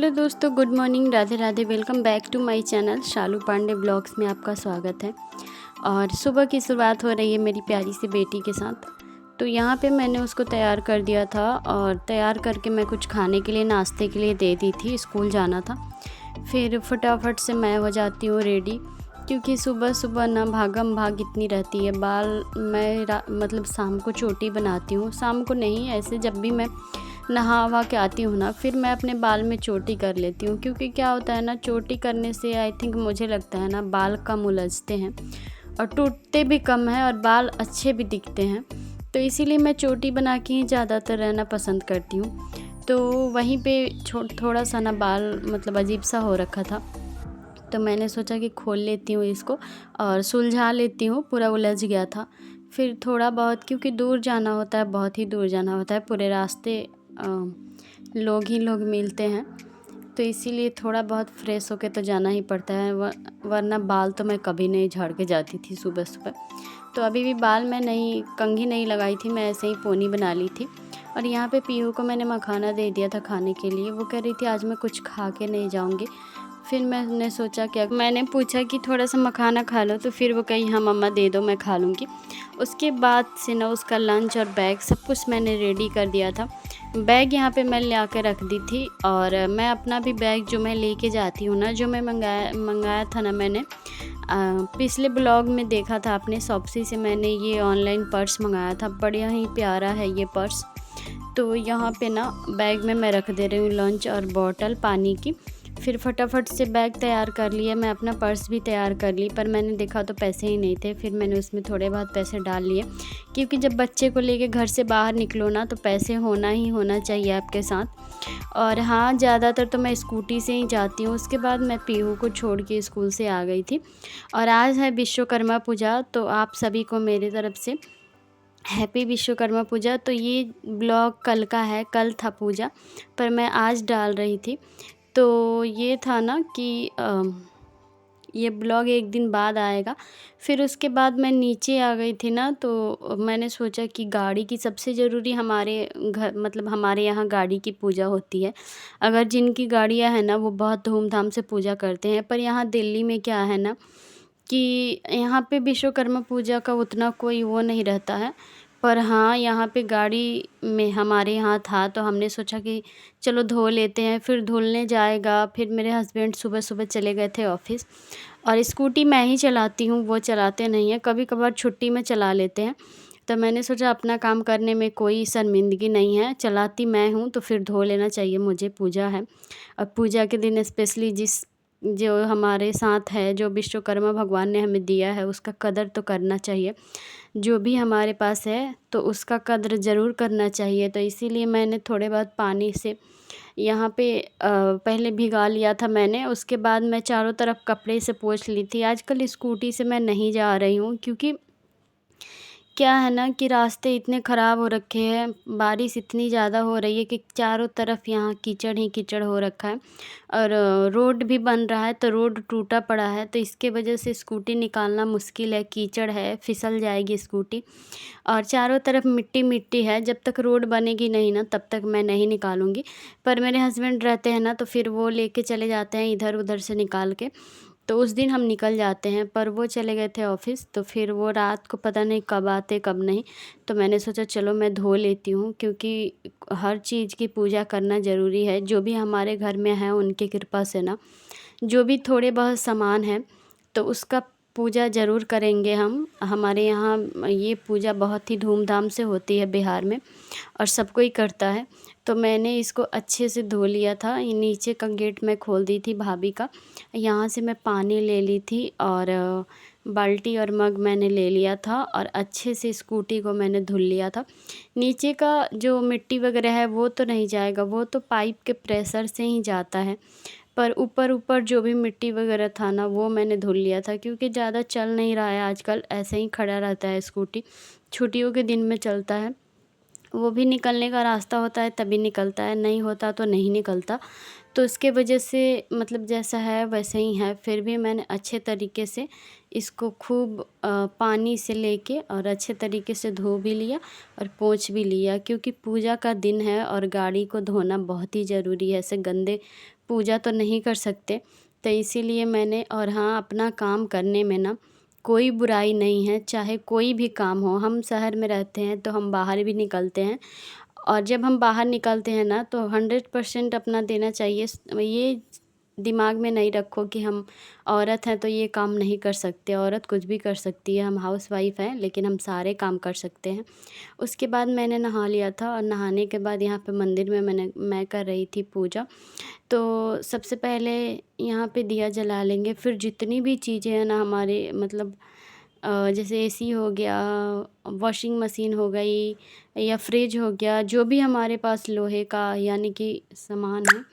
Hello दोस्तों, good morning, Radhe Radhe. Welcome back to my channel Shalu Pandey blogs में आपका स्वागत है। और सुबह की शुरुआत हो रही है मेरी प्यारी सी बेटी के साथ। तो यहाँ पे मैंने उसको तैयार कर दिया था और तैयार करके मैं कुछ खाने के लिए, नाश्ते के लिए दे दी थी। स्कूल जाना था, फिर फटाफट से मैं हो जाती हूँ रेडी, क्योंकि सुबह सुबह ना भागम भाग इतनी रहती है। बाल मैं मतलब शाम को चोटी बनाती हूँ, शाम को नहीं, ऐसे जब भी मैं नहा वहा के आती हूँ ना, फिर मैं अपने बाल में चोटी कर लेती हूँ। क्योंकि क्या होता है ना, चोटी करने से आई थिंक मुझे लगता है ना, बाल कम उलझते हैं और टूटते भी कम हैं और बाल अच्छे भी दिखते हैं। तो इसीलिए मैं चोटी बना के ही ज़्यादातर रहना पसंद करती हूँ। तो वहीं पे थोड़ा सा ना बाल मतलब अजीब सा हो रखा था, तो मैंने सोचा कि खोल लेती हूँ इसको और सुलझा लेती हूँ। पूरा उलझ गया था। फिर थोड़ा बहुत, क्योंकि दूर जाना होता है, बहुत ही दूर जाना होता है, पूरे रास्ते लोग ही लोग मिलते हैं, तो इसीलिए थोड़ा बहुत फ्रेश होके तो जाना ही पड़ता है। वरना बाल तो मैं कभी नहीं झाड़ के जाती थी सुबह सुबह। तो अभी भी बाल मैं नहीं, कंघी नहीं लगाई थी, मैं ऐसे ही पोनी बना ली थी। और यहाँ पे पीहू को मैंने मखाना दे दिया था खाने के लिए। वो कह रही थी आज मैं कुछ खा के नहीं जाऊँगी। फिर मैंने सोचा, क्या मैंने पूछा कि थोड़ा सा मखाना खा लो, तो फिर वो कही हाँ मम्मा दे दो, मैं खा लूँगी। उसके बाद से ना उसका लंच और बैग सब कुछ मैंने रेडी कर दिया था। बैग यहाँ पे मैं ला के रख दी थी, और मैं अपना भी बैग जो मैं लेके जाती हूँ ना, जो मैं मंगाया था ना, मैंने पिछले ब्लॉग में देखा था आपने, शॉप्सी से मैंने ये ऑनलाइन पर्स मंगाया था। बढ़िया ही प्यारा है ये पर्स। तो यहाँ पे ना बैग में मैं रख दे रही हूँ लंच और बॉटल पानी की। फिर फटाफट से बैग तैयार कर लिया, मैं अपना पर्स भी तैयार कर ली, पर मैंने देखा तो पैसे ही नहीं थे। फिर मैंने उसमें थोड़े बहुत पैसे डाल लिए, क्योंकि जब बच्चे को लेके घर से बाहर निकलो ना, तो पैसे होना ही होना चाहिए आपके साथ। और हाँ, ज़्यादातर तो मैं स्कूटी से ही जाती हूँ। उसके बाद मैं पीहू को छोड़ के स्कूल से आ गई थी। और आज है विश्वकर्मा पूजा, तो आप सभी को मेरी तरफ से हैप्पी विश्वकर्मा पूजा। तो ये ब्लॉग कल का है, कल था पूजा, पर मैं आज डाल रही थी। तो ये था ना कि ये ब्लॉग एक दिन बाद आएगा। फिर उसके बाद मैं नीचे आ गई थी ना, तो मैंने सोचा कि गाड़ी की सबसे ज़रूरी हमारे घर, मतलब हमारे यहाँ गाड़ी की पूजा होती है। अगर जिनकी गाड़ियाँ हैं ना, वो बहुत धूमधाम से पूजा करते हैं। पर यहाँ दिल्ली में क्या है ना, कि यहाँ पे विश्वकर्मा पूजा का उतना कोई वो नहीं रहता है। पर हाँ, यहाँ पे गाड़ी में हमारे यहाँ था, तो हमने सोचा कि चलो धो लेते हैं। फिर धुलने जाएगा। फिर मेरे हस्बैंड सुबह सुबह चले गए थे ऑफ़िस, और स्कूटी मैं ही चलाती हूँ, वो चलाते नहीं हैं। कभी कभार छुट्टी में चला लेते हैं। तो मैंने सोचा अपना काम करने में कोई शर्मिंदगी नहीं है, चलाती मैं हूँ, तो फिर धो लेना चाहिए, मुझे पूजा है। और पूजा के दिन स्पेशली जो हमारे साथ है, जो विश्वकर्मा भगवान ने हमें दिया है, उसका कदर तो करना चाहिए। जो भी हमारे पास है तो उसका कद्र ज़रूर करना चाहिए। तो इसीलिए मैंने थोड़े बहुत पानी से यहाँ पे पहले भिगा लिया था मैंने। उसके बाद मैं चारों तरफ कपड़े से पोंछ ली थी। आजकल स्कूटी से मैं नहीं जा रही हूँ, क्योंकि क्या है ना कि रास्ते इतने ख़राब हो रखे हैं, बारिश इतनी ज़्यादा हो रही है कि चारों तरफ यहाँ कीचड़ ही कीचड़ हो रखा है। और रोड भी बन रहा है, तो रोड टूटा पड़ा है, तो इसके वजह से स्कूटी निकालना मुश्किल है, कीचड़ है, फिसल जाएगी स्कूटी। और चारों तरफ मिट्टी मिट्टी है। जब तक रोड बनेगी नहीं ना, तब तक मैं नहीं निकालूँगी। पर मेरे हस्बैंड रहते हैं ना, तो फिर वो लेके चले जाते हैं इधर उधर से निकाल के। तो उस दिन हम निकल जाते हैं, पर वो चले गए थे ऑफ़िस, तो फिर वो रात को पता नहीं कब आते कब नहीं। तो मैंने सोचा चलो मैं धो लेती हूँ, क्योंकि हर चीज़ की पूजा करना ज़रूरी है। जो भी हमारे घर में है, उनकी कृपा से ना, जो भी थोड़े बहुत सामान हैं, तो उसका पूजा ज़रूर करेंगे हम। हमारे यहाँ ये पूजा बहुत ही धूमधाम से होती है बिहार में, और सब कोई करता है। तो मैंने इसको अच्छे से धो लिया था। ये नीचे का गेट मैं खोल दी थी भाभी का। यहाँ से मैं पानी ले ली थी, और बाल्टी और मग मैंने ले लिया था, और अच्छे से स्कूटी को मैंने धुल लिया था। नीचे का जो मिट्टी वगैरह है वो तो नहीं जाएगा, वो तो पाइप के प्रेशर से ही जाता है। पर ऊपर ऊपर जो भी मिट्टी वगैरह था ना, वो मैंने धुल लिया था, क्योंकि ज़्यादा चल नहीं रहा है आजकल, ऐसे ही खड़ा रहता है स्कूटी। छुट्टियों के दिन में चलता है, वो भी निकलने का रास्ता होता है तभी निकलता है, नहीं होता तो नहीं निकलता। तो इसके वजह से मतलब जैसा है वैसे ही है। फिर भी मैंने अच्छे तरीके से इसको खूब पानी से लेके और अच्छे तरीके से धो भी लिया और पोंछ भी लिया, क्योंकि पूजा का दिन है और गाड़ी को धोना बहुत ही ज़रूरी है। ऐसे गंदे पूजा तो नहीं कर सकते। तो इसीलिए मैंने, और हाँ, अपना काम करने में ना कोई बुराई नहीं है, चाहे कोई भी काम हो। हम शहर में रहते हैं तो हम बाहर भी निकलते हैं, और जब हम बाहर निकलते हैं ना तो 100% अपना देना चाहिए। ये दिमाग में नहीं रखो कि हम औरत हैं तो ये काम नहीं कर सकते। औरत कुछ भी कर सकती है, हम हाउसवाइफ़ हैं लेकिन हम सारे काम कर सकते हैं। उसके बाद मैंने नहा लिया था, और नहाने के बाद यहाँ पे मंदिर में मैं कर रही थी पूजा। तो सबसे पहले यहाँ पे दिया जला लेंगे, फिर जितनी भी चीज़ें हैं ना हमारे, मतलब जैसे एसी हो गया, वॉशिंग मशीन हो गई या फ्रिज हो गया, जो भी हमारे पास लोहे का यानी कि सामान है,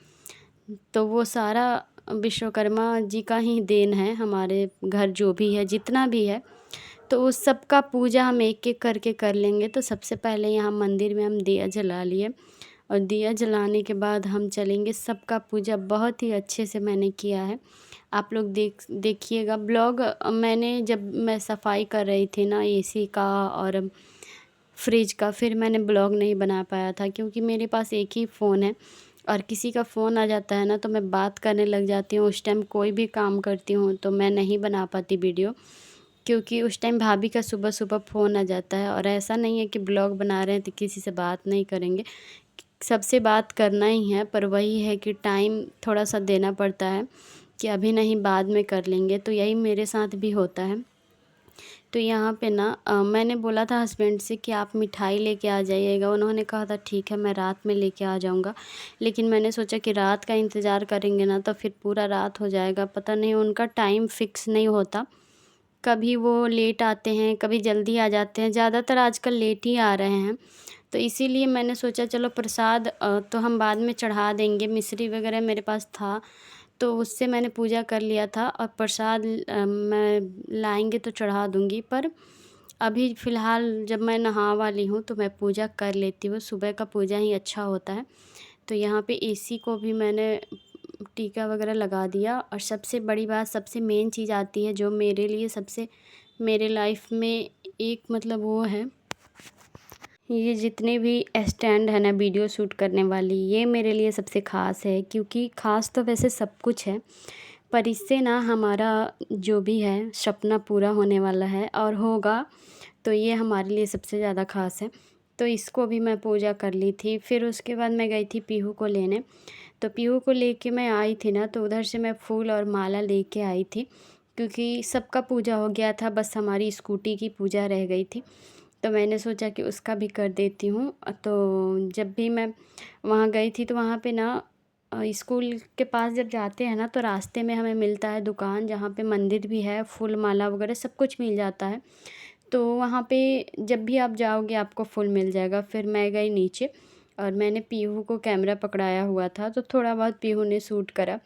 तो वो सारा विश्वकर्मा जी का ही देन है। हमारे घर जो भी है, जितना भी है, तो उस सब का पूजा हम एक-एक करके कर लेंगे। तो सबसे पहले यहाँ मंदिर में हम दिया जला लिए, और दिया जलाने के बाद हम चलेंगे। सबका पूजा बहुत ही अच्छे से मैंने किया है। आप लोग देखिएगा ब्लॉग। मैंने जब मैं सफाई कर रही थी ना एसी का और फ्रिज का, फिर मैंने ब्लॉग नहीं बना पाया था क्योंकि मेरे पास एक ही फ़ोन है, और किसी का फ़ोन आ जाता है ना तो मैं बात करने लग जाती हूँ। उस टाइम कोई भी काम करती हूँ तो मैं नहीं बना पाती वीडियो, क्योंकि उस टाइम भाभी का सुबह-सुबह फ़ोन आ जाता है। और ऐसा नहीं है कि ब्लॉग बना रहे हैं तो किसी से बात नहीं करेंगे, सबसे बात करना ही है, पर वही है कि टाइम थोड़ा-सा देना पड़ता है कि अभी नहीं बाद में कर लेंगे, तो यही मेरे साथ भी होता है। तो यहाँ पे ना मैंने बोला था हस्बैंड से कि आप मिठाई लेके आ जाइएगा। उन्होंने कहा था ठीक है, मैं रात में लेके आ जाऊँगा। लेकिन मैंने सोचा कि रात का इंतज़ार करेंगे ना तो फिर पूरा रात हो जाएगा, पता नहीं उनका टाइम फ़िक्स नहीं होता। कभी वो लेट आते हैं, कभी जल्दी आ जाते हैं, ज़्यादातर आजकल लेट ही आ रहे हैं। तो इसीलिए मैंने सोचा चलो प्रसाद तो हम बाद में चढ़ा देंगे। मिश्री वग़ैरह मेरे पास था, तो उससे मैंने पूजा कर लिया था, और प्रसाद मैं लाएँगे तो चढ़ा दूँगी। पर अभी फ़िलहाल जब मैं नहा वाली हूँ तो मैं पूजा कर लेती हूँ, सुबह का पूजा ही अच्छा होता है। तो यहाँ पे एसी को भी मैंने टीका वग़ैरह लगा दिया, और सबसे बड़ी बात, सबसे मेन चीज़ आती है जो मेरे लिए सबसे, मेरे लाइफ़ में एक मतलब वो है, ये जितने भी स्टैंड है ना वीडियो शूट करने वाली, ये मेरे लिए सबसे ख़ास है। क्योंकि ख़ास तो वैसे सब कुछ है, पर इससे ना हमारा जो भी है सपना पूरा होने वाला है और होगा, तो ये हमारे लिए सबसे ज़्यादा ख़ास है। तो इसको भी मैं पूजा कर ली थी। फिर उसके बाद मैं गई थी पीहू को लेने। तो पीहू को लेके मैं आई थी ना, तो उधर से मैं फूल और माला लेके आई थी, क्योंकि सबका पूजा हो गया था, बस हमारी स्कूटी की पूजा रह गई थी। तो मैंने सोचा कि उसका भी कर देती हूँ। तो जब भी मैं वहाँ गई थी तो वहाँ पे ना स्कूल के पास जब जाते हैं ना तो रास्ते में हमें मिलता है दुकान, जहाँ पे मंदिर भी है, फूल माला वगैरह सब कुछ मिल जाता है। तो वहाँ पे जब भी आप जाओगे आपको फूल मिल जाएगा। फिर मैं गई नीचे, और मैंने पीहू को कैमरा पकड़ाया हुआ था तो थोड़ा बहुत पीहू ने शूट करा।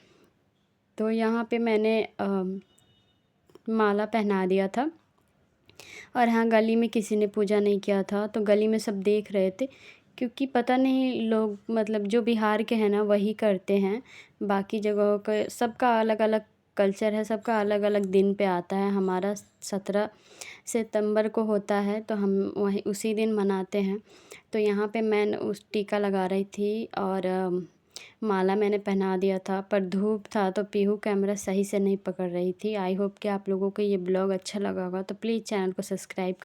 तो यहाँ पे मैंने माला पहना दिया था। और हाँ, गली में किसी ने पूजा नहीं किया था, तो गली में सब देख रहे थे, क्योंकि पता नहीं लोग, मतलब जो बिहार के हैं ना वही करते हैं। बाकी जगहों के सबका अलग-अलग कल्चर है, सबका अलग-अलग दिन पे आता है। हमारा 17 सितंबर को होता है तो हम वही उसी दिन मनाते हैं। तो यहाँ पे मैं उस टीका लगा रही थी, और माला मैंने पहना दिया था, पर धूप था तो पीहू कैमरा सही से नहीं पकड़ रही थी। आई होप कि आप लोगों को ये ब्लॉग अच्छा लगा होगा, तो प्लीज़ चैनल को सब्सक्राइब